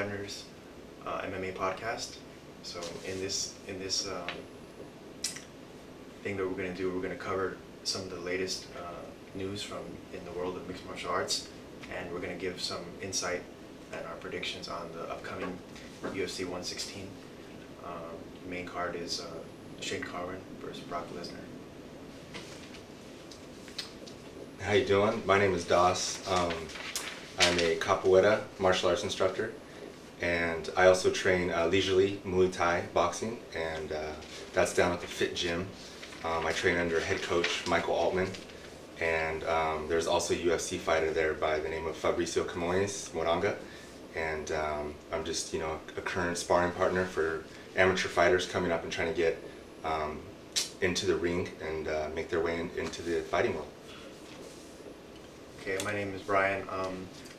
Runners MMA podcast. So in this thing that we're going to do, we're going to cover some of the latest news from in the world of mixed martial arts, and we're going to give some insight and our predictions on the upcoming UFC 116. The main card is Carwin versus Brock Lesnar. How you doing? My name is Das. I'm a capoeira martial arts instructor, and I also train leisurely Muay Thai boxing, and that's down at the Fit Gym. I train under head coach Michael Altman, and there's also a UFC fighter there by the name of Fabricio Moranga, and I'm just a current sparring partner for amateur fighters coming up and trying to get into the ring and make their way into the fighting world. Okay, my name is Brian.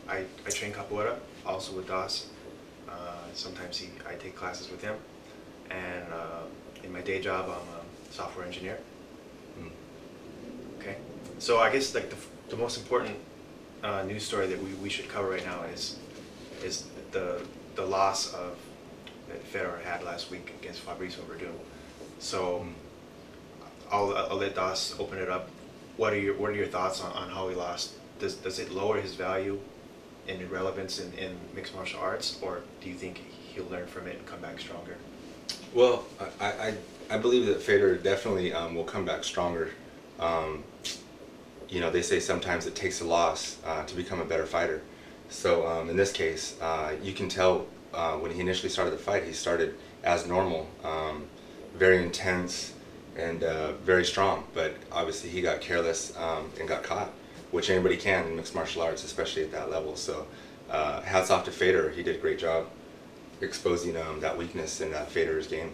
I train capoeira, also with Das. Sometimes I take classes with him, and in my day job I'm a software engineer. Okay, so I guess like the most important news story that we should cover right now is the loss of that Fedor had last week against Fabricio Werdum. So I'll let Das open it up. What are your thoughts on how he lost? Does it lower his value and relevance in mixed martial arts, or do you think he'll learn from it and come back stronger? Well, I believe that Fedor definitely will come back stronger. They say sometimes it takes a loss to become a better fighter. So in this case, you can tell when he initially started the fight, he started as normal, very intense and very strong. But obviously he got careless and got caught, which anybody can in mixed martial arts, especially at that level. So hats off to Fedor. He did a great job exposing that weakness in Fedor's game.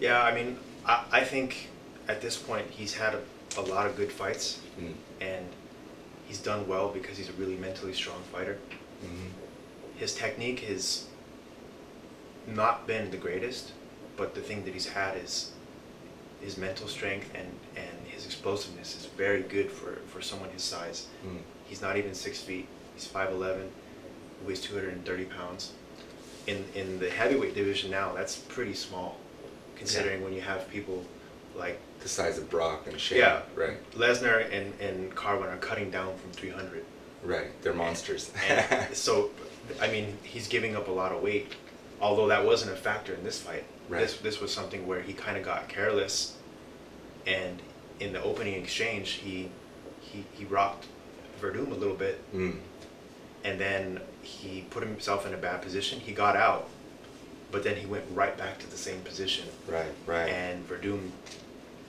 Yeah, I mean, I think at this point he's had a lot of good fights, and he's done well because he's a really mentally strong fighter. His technique has not been the greatest, but the thing that he's had is his mental strength and his explosiveness is very good for someone his size. He's not even 6 feet. He's 5'11", weighs 230 pounds. In the heavyweight division now, that's pretty small, considering when you have people like the size of Brock and Shane. Yeah, right. Lesnar and Carwin are cutting down from 300. Right, they're monsters. And so, I mean, he's giving up a lot of weight, although that wasn't a factor in this fight. Right. This was something where he kind of got careless, and in the opening exchange, he rocked Werdum a little bit, and then he put himself in a bad position. He got out, but then he went right back to the same position. Right. And Werdum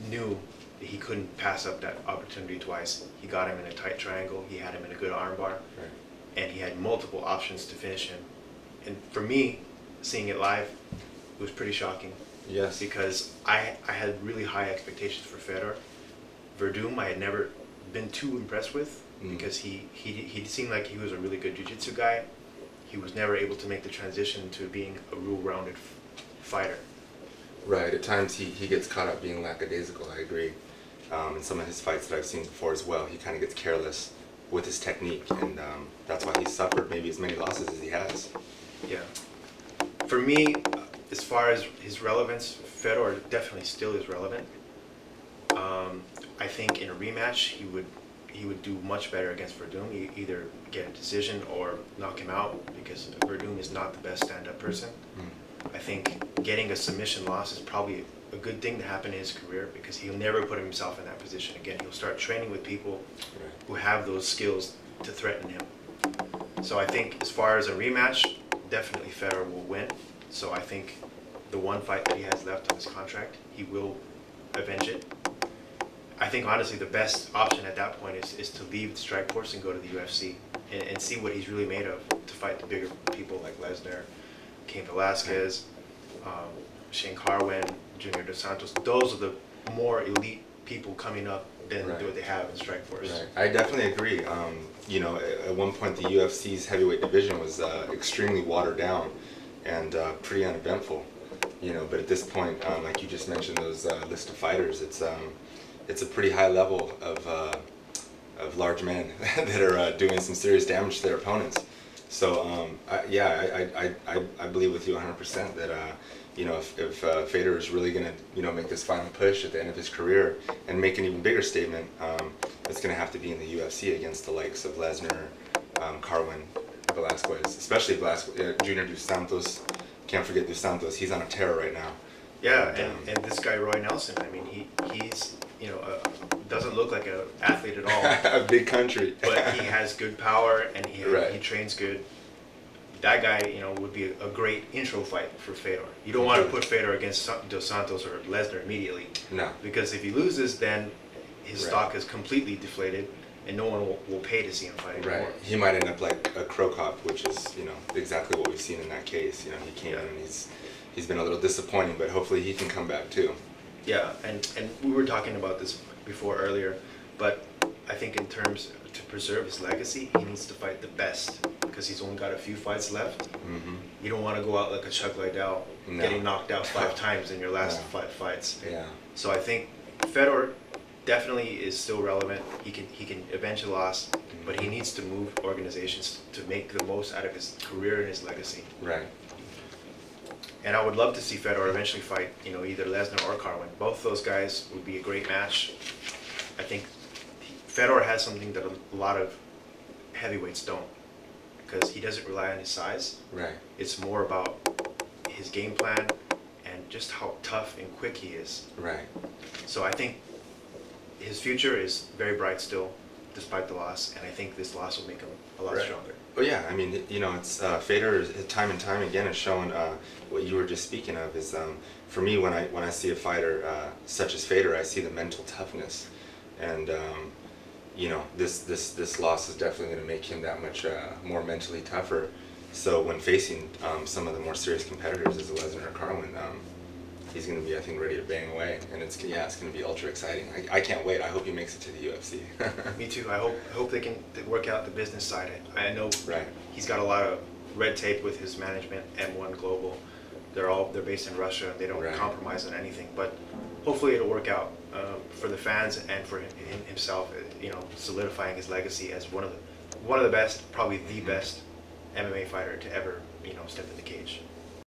knew that he couldn't pass up that opportunity twice. He got him in a tight triangle. He had him in a good armbar, and he had multiple options to finish him. And for me, seeing it live, it was pretty shocking. Yes. Because I had really high expectations for Fedor. Werdum I had never been too impressed with, because he seemed like he was a really good jiu-jitsu guy. He was never able to make the transition to being a real-rounded fighter. Right, at times he gets caught up being lackadaisical, I agree. In some of his fights that I've seen before as well, he kind of gets careless with his technique, and that's why he's suffered maybe as many losses as he has. Yeah. For me, as far as his relevance, Fedor definitely still is relevant. I think in a rematch he would do much better against Werdum. Either get a decision or knock him out, because Werdum is not the best stand-up person. I think getting a submission loss is probably a good thing to happen in his career, because he'll never put himself in that position again. He'll start training with people who have those skills to threaten him. So I think as far as a rematch, definitely Fedor will win. So I think the one fight that he has left on his contract, he will avenge it. I think honestly the best option at that point is to leave the strike force and go to the UFC and see what he's really made of, to fight the bigger people like Lesnar, Cain Velasquez, Shane Carwin, Junior Dos Santos. Those are the more elite people coming up than what they have in strike force. Right. I definitely agree. At one point the UFC's heavyweight division was extremely watered down and pretty uneventful. But at this point, like you just mentioned, those list of fighters, it's a pretty high level of large men that are doing some serious damage to their opponents. So I believe with you 100% that if Fedor is really going to make this final push at the end of his career and make an even bigger statement, it's going to have to be in the UFC against the likes of Lesnar, Carwin, Velasquez, especially Junior Dos Santos. Can't forget Dos Santos. He's on a tear right now. Yeah, and this guy Roy Nelson. I mean, he's doesn't look like an athlete at all. A big country. But he has good power and he Right. trains good. That guy, would be a great intro fight for Fedor. You don't want to put Fedor against Dos Santos or Lesnar immediately. No. Because if he loses, then his Right. stock is completely deflated, and no one will pay to see him fight anymore. Right. He might end up like a Crow Cop, which is exactly what we've seen in that case. He came in and he's been a little disappointing, but hopefully he can come back too. Yeah, and we were talking about this before earlier, but I think in terms to preserve his legacy, he needs to fight the best because he's only got a few fights left. Mm-hmm. You don't want to go out like a Chuck Liddell, No. getting knocked out 5 times in your last No. 5 fights. Yeah. So I think Fedor definitely is still relevant. He can avenge a loss, but he needs to move organizations to make the most out of his career and his legacy. Right. And I would love to see Fedor eventually fight, either Lesnar or Carwin. Both those guys would be a great match. I think Fedor has something that a lot of heavyweights don't, because he doesn't rely on his size. Right. It's more about his game plan and just how tough and quick he is. Right. So I think his future is very bright still, despite the loss, and I think this loss will make him a lot Right. stronger. Well, yeah. I mean, it's Fedor time and time again has shown what you were just speaking of is for me when I see a fighter such as Fedor, I see the mental toughness, and this loss is definitely going to make him that much more mentally tougher. So when facing some of the more serious competitors as Lesnar or Carwin, he's going to be, I think, ready to bang away, and it's going to be ultra exciting. I can't wait. I hope he makes it to the UFC. Me too. I hope they can work out the business side. I know Right. he's got a lot of red tape with his management, M1 Global. They're based in Russia, and they don't Right. compromise on anything. But hopefully it'll work out for the fans and for himself. Solidifying his legacy as one of the best, probably the best MMA fighter to ever step in the cage.